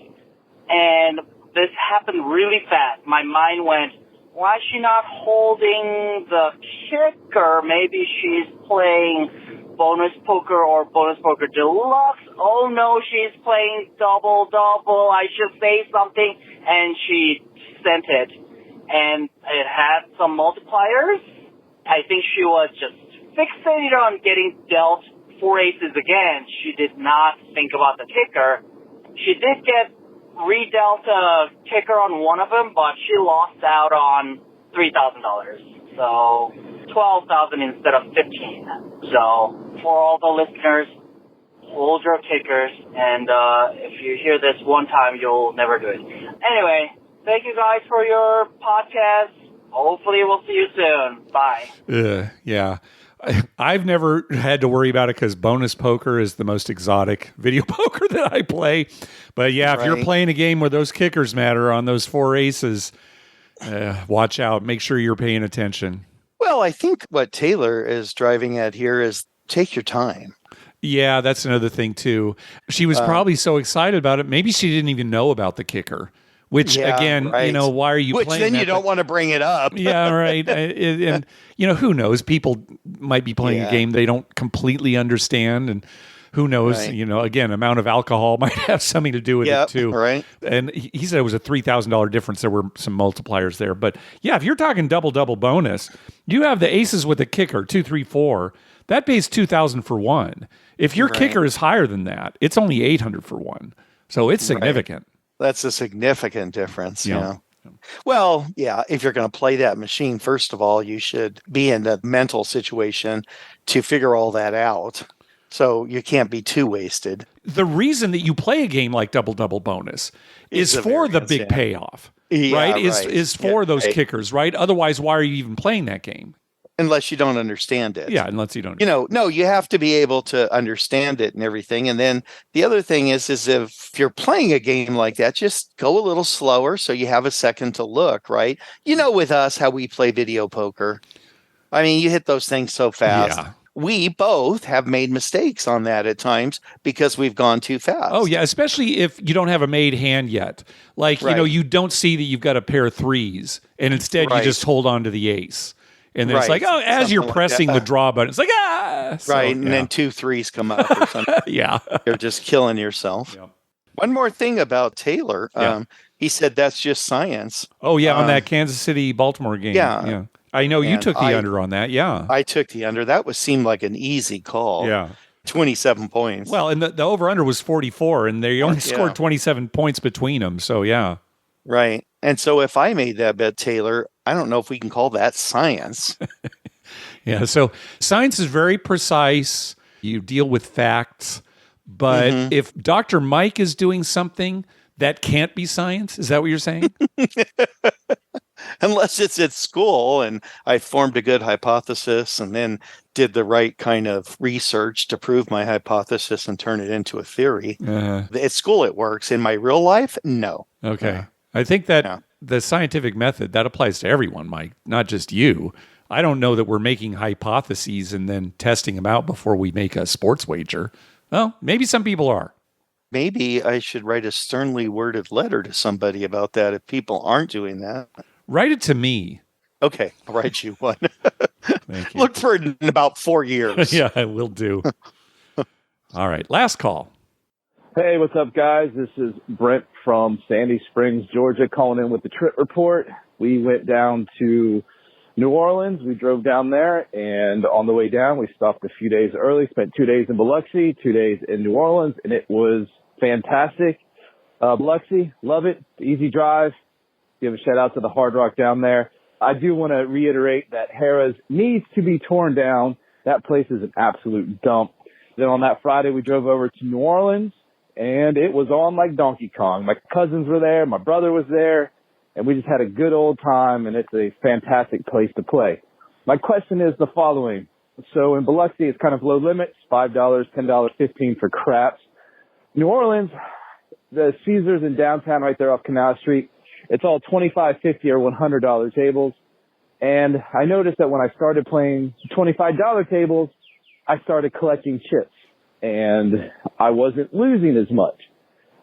and this happened really fast. My mind went, why is she not holding the kicker? Maybe she's playing bonus poker or bonus poker deluxe. Oh no, she's playing double. I should say something. And she sent it. And it had some multipliers. I think she was just fixated on getting dealt 4 aces again. She did not think about the kicker. She did get redealt a kicker on one of them, but she lost out on $3,000. So $12,000 instead of $15,000. So for all the listeners, hold your kickers, and if you hear this one time, you'll never do it. Anyway, thank you guys for your podcast. Hopefully we'll see you soon. Bye. Yeah. I've never had to worry about it because bonus poker is the most exotic video poker that I play. But yeah, if you're playing a game where those kickers matter on those 4 aces, watch out. Make sure you're paying attention. Well, I think what Taylor is driving at here is take your time. Yeah, that's another thing too. She was probably so excited about it. Maybe she didn't even know about the kicker. Which again, why are you playing? Which then you don't want to bring it up. Yeah, right. And who knows? People might be playing a game they don't completely understand, and who knows? Right. Again, amount of alcohol might have something to do with it too. Right. And he said it was a $3,000 difference. There were some multipliers there, but yeah, if you're talking double bonus, you have the aces with the kicker 2, 3, 4. That pays $2,000 for one. If your kicker is higher than that, it's only $800 for one. So it's significant. That's a significant difference. Yeah. Well, yeah, if you're going to play that machine, first of all, you should be in the mental situation to figure all that out. So you can't be too wasted. The reason that you play a game like double bonus is for the big payoff, right? Is for those kickers, right? Otherwise, why are you even playing that game? Unless you don't understand it. Yeah, unless you don't. No, you have to be able to understand it and everything. And then the other thing is if you're playing a game like that, just go a little slower so you have a second to look, right? With us, how we play video poker. I mean, you hit those things so fast. Yeah. We both have made mistakes on that at times because we've gone too fast. Oh, yeah, especially if you don't have a made hand yet. Like, you don't see that you've got a pair of 3s, and instead you just hold on to the ace. And then it's like, as something you're pressing the draw button, it's like, So, right, and then 2 3s come up or something. Yeah. You're just killing yourself. Yeah. One more thing about Taylor. He said that's just science. Oh, yeah, on that Kansas City-Baltimore game. Yeah. I know you took the under on that, yeah. I took the under. That seemed like an easy call. Yeah. 27 points. Well, and the over-under was 44, and they only scored 27 points between them, so yeah. Right. And so if I made that bet, Taylor, I don't know if we can call that science. Yeah, so science is very precise. You deal with facts, But if Dr. Mike is doing something that can't be science, is that what you're saying? Unless it's at school and I formed a good hypothesis and then did the right kind of research to prove my hypothesis and turn it into a theory. At school, it works. In my real life, no. Okay. I think that the scientific method, that applies to everyone, Mike, not just you. I don't know that we're making hypotheses and then testing them out before we make a sports wager. Well, maybe some people are. Maybe I should write a sternly worded letter to somebody about that if people aren't doing that. Write it to me. Okay, I'll write you one. Thank you. Look for it in about 4 years. Yeah, I will do. All right, last call. Hey, what's up, guys? This is Brent from Sandy Springs, Georgia, calling in with the trip report. We went down to New Orleans. We drove down there, and on the way down, we stopped a few days early, spent 2 days in Biloxi, 2 days in New Orleans, and it was fantastic. Biloxi, love it. Easy drive. Give a shout out to the Hard Rock down there. I do want to reiterate that Harrah's needs to be torn down. That place is an absolute dump. Then on that Friday, we drove over to New Orleans, and it was on like Donkey Kong. My cousins were there. My brother was there, and we just had a good old time, and it's a fantastic place to play. My question is the following. So in Biloxi, it's kind of low limits, $5, $10, $15 for craps. New Orleans, the Caesars in downtown right there off Canal Street, it's all $25, $50, or $100 tables. And I noticed that when I started playing $25 tables, I started collecting chips. And I wasn't losing as much.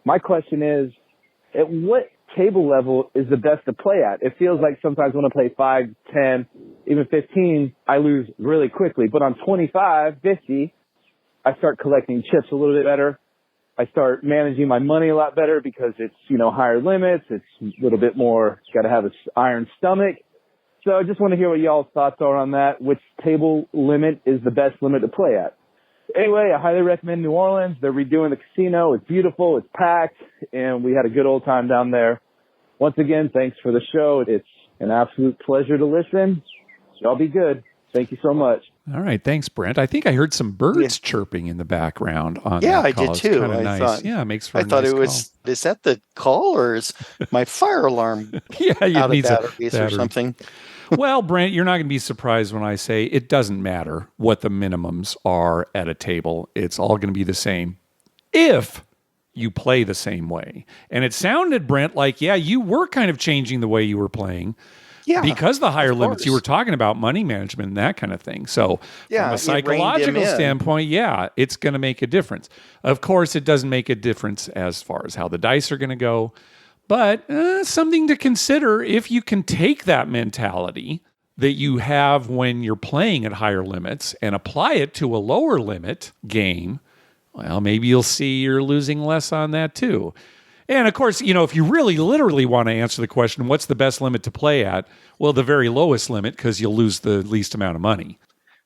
My question is, at what table level is the best to play at? It feels like sometimes when I play 5, 10, even 15, I lose really quickly. But on 25, 50, I start collecting chips a little bit better. I start managing my money a lot better because it's, higher limits. It's a little bit more, got to have an iron stomach. So I just want to hear what y'all's thoughts are on that. Which table limit is the best limit to play at? Anyway, I highly recommend New Orleans. They're redoing the casino. It's beautiful. It's packed. And we had a good old time down there. Once again, thanks for the show. It's an absolute pleasure to listen. Y'all be good. Thank you so much. All right. Thanks, Brent. I think I heard some birds chirping in the background on Yeah, that I call. did It's too. kinda I nice. thought, yeah, it makes for a I thought nice it was, is that the call or is my fire alarm yeah, you out need of batteries or battery. something? Well, Brent, you're not going to be surprised when I say it doesn't matter what the minimums are at a table. It's all going to be the same if you play the same way. And it sounded, Brent, like, yeah, you were kind of changing the way you were playing. Yeah, because the higher limits, course. you were talking about money management and that kind of thing. So Yeah, from a it reined him psychological in. standpoint, yeah, it's going to make a difference. Of course, it doesn't make a difference as far as how the dice are going to go, but something to consider if you can take that mentality that you have when you're playing at higher limits and apply it to a lower limit game. Well, maybe you'll see you're losing less on that too. And of course, if you really literally want to answer the question, what's the best limit to play at? Well, the very lowest limit, because you'll lose the least amount of money.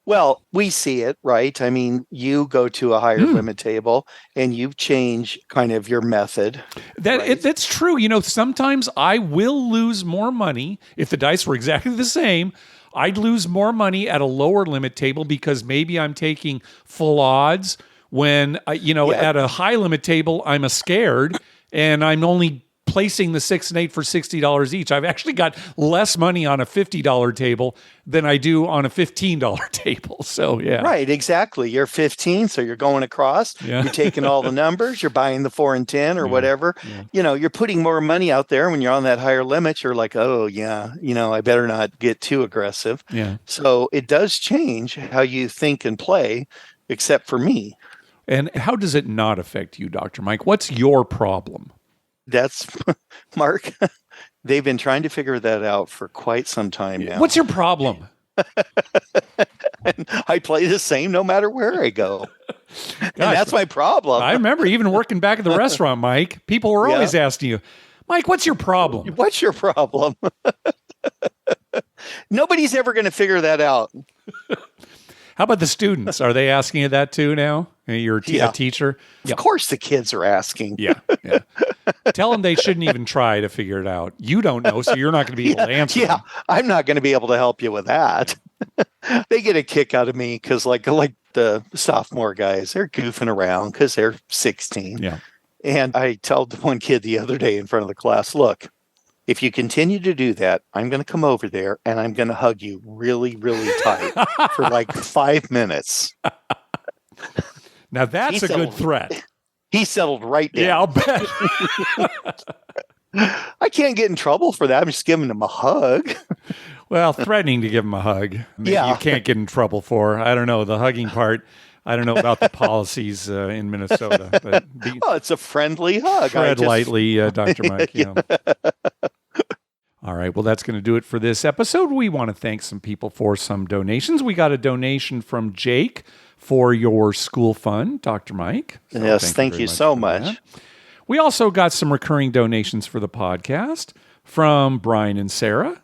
Well, we see it, right? I mean, you go to a higher limit table and you change kind of your method. That's true. Sometimes I will lose more money if the dice were exactly the same. I'd lose more money at a lower limit table because maybe I'm taking full odds when, at a high limit table, I'm scared. And I'm only placing the 6 and 8 for $60 each. I've actually got less money on a $50 table than I do on a $15 table. So, yeah. Right, exactly. You're 15, so you're going across. Yeah. You're taking all the numbers. You're buying the 4 and 10 or whatever. Yeah. You're putting more money out there. When you're on that higher limit, you're like, oh, yeah, I better not get too aggressive. Yeah. So it does change how you think and play, except for me. And how does it not affect you, Dr. Mike? What's your problem? That's, Mark, they've been trying to figure that out for quite some time now. What's your problem? And I play the same no matter where I go. And that's my problem. I remember even working back at the restaurant, Mike, people were always asking you, Mike, what's your problem? What's your problem? Nobody's ever going to figure that out. How about the students? Are they asking you that too now? You're a teacher? Of course the kids are asking. Yeah. Tell them they shouldn't even try to figure it out. You don't know, so you're not going to be able to answer them. I'm not going to be able to help you with that. They get a kick out of me because like The sophomore guys, they're goofing around because they're 16. Yeah. And I told one kid the other day in front of the class, look, if you continue to do that, I'm going to come over there and I'm going to hug you really, really tight for like 5 minutes. Now that's a good threat. He settled right down. Yeah, I'll bet. I can't get in trouble for that. I'm just giving him a hug. Well, threatening to give him a hug, maybe you can't get in trouble for. I don't know. The hugging part, I don't know about the policies in Minnesota. But it's a friendly hug. Tread lightly, Dr. Mike. All right. Well, that's going to do it for this episode. We want to thank some people for some donations. We got a donation from Jake for your school fund, Dr. Mike. So yes, thank you so much. That. We also got some recurring donations for the podcast from Brian and Sarah,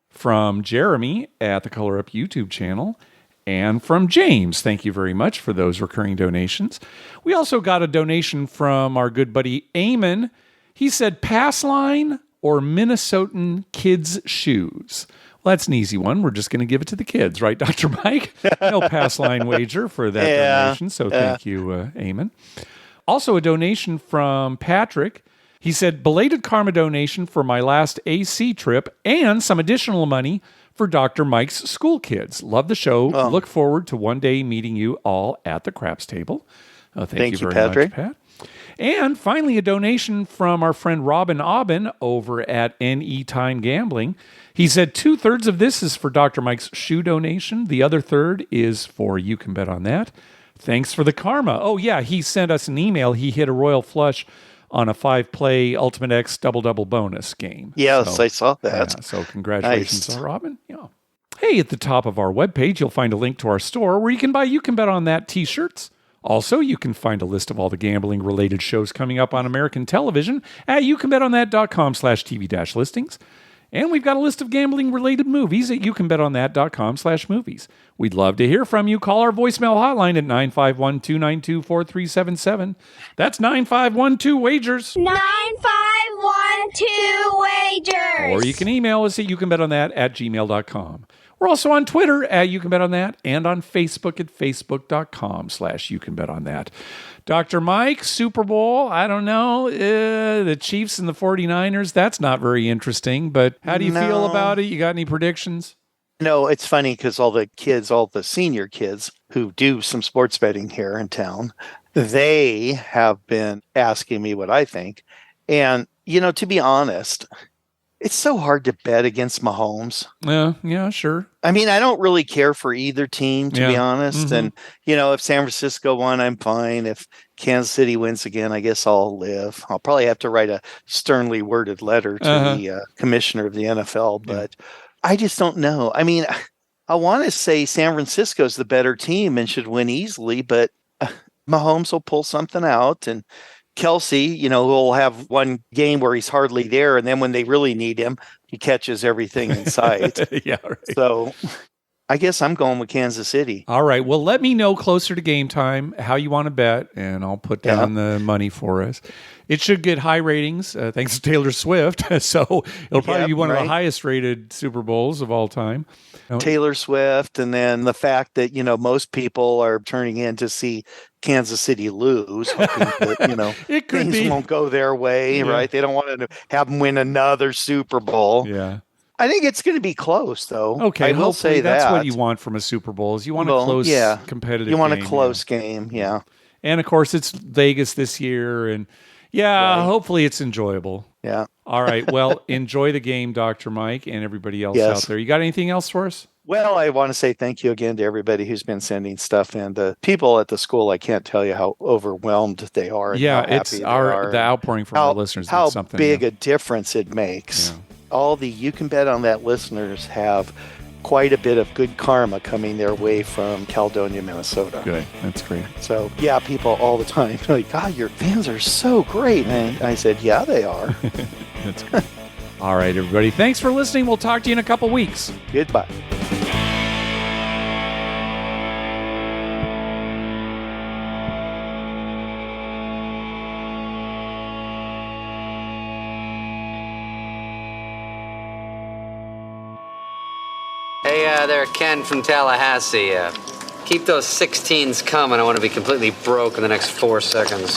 from Jeremy at the Color Up YouTube channel, and from James. Thank you very much for those recurring donations. We also got a donation from our good buddy Eamon. He said, pass line or Minnesotan kids' shoes? Well, that's an easy one. We're just going to give it to the kids, right, Dr. Mike? No pass line wager for that donation, so thank you, Eamon. Also a donation from Patrick. He said, belated karma donation for my last AC trip and some additional money for Dr. Mike's school kids. Love the show. Look forward to one day meeting you all at the craps table. Thank you very Patrick. much, Pat. And finally, a donation from our friend Robin Aubin over at NE Time Gambling. He said 2/3 of this is for Dr. Mike's shoe donation. The other third is for You Can Bet on That. Thanks for the karma. Oh, yeah, he sent us an email. He hit a royal flush on a 5-play Ultimate X double-double bonus game. Yes, I saw that. Yeah, so congratulations on Robin. Yeah. Hey, at the top of our webpage, you'll find a link to our store where you can buy You Can Bet on That t-shirts. Also, you can find a list of all the gambling-related shows coming up on American television at youcanbetonthat.com/TV-listings. And we've got a list of gambling-related movies at youcanbetonthat.com/movies. We'd love to hear from you. Call our voicemail hotline at 951-292-4377. That's 9512-WAGERS. 9512-WAGERS. Or you can email us at youcanbetonThat@gmail.com. We're also on Twitter at YouCanBetOnThat and on Facebook at facebook.com/YouCanBetOnThat. Dr. Mike, Super Bowl, I don't know, the Chiefs and the 49ers, that's not very interesting, but how do you feel about it? You got any predictions? No, it's funny because all the senior kids who do some sports betting here in town, they have been asking me what I think. And, to be honest, it's so hard to bet against Mahomes. Yeah, sure. I mean, I don't really care for either team, to be honest. Mm-hmm. And, if San Francisco won, I'm fine. If Kansas City wins again, I guess I'll live. I'll probably have to write a sternly worded letter to the commissioner of the NFL, but I just don't know. I mean, I want to say San Francisco's the better team and should win easily, but Mahomes will pull something out, and Kelsey, will have one game where he's hardly there, and then when they really need him, he catches everything in sight. Yeah, right. So I guess I'm going with Kansas City. All right. Well, let me know closer to game time how you want to bet, and I'll put down the money for us. It should get high ratings, thanks to Taylor Swift. So it'll probably be one of the highest rated Super Bowls of all time. Taylor Swift, and then the fact that, most people are turning in to see Kansas City lose, hoping that, it could things won't go their way, right? They don't want to have them win another Super Bowl. Yeah. I think it's going to be close, though. Okay, I will say that's what you want from a Super Bowl. Is you want a close, competitive. You want game, a close game, yeah. And of course, it's Vegas this year, and hopefully it's enjoyable. Yeah. All right. Well, enjoy the game, Dr. Mike, and everybody else out there. You got anything else for us? Well, I want to say thank you again to everybody who's been sending stuff, and the people at the school. I can't tell you how overwhelmed they are. And how it's happy the outpouring from our listeners. How something, big a difference it makes. Yeah. All the You Can Bet on That listeners have quite a bit of good karma coming their way from Caledonia, Minnesota. Good. That's great. So, people all the time like, God, your fans are so great. And I said, yeah, they are. That's great. All right, everybody. Thanks for listening. We'll talk to you in a couple weeks. Goodbye. Hey there, Ken from Tallahassee. Keep those 16s coming. I want to be completely broke in the next 4 seconds.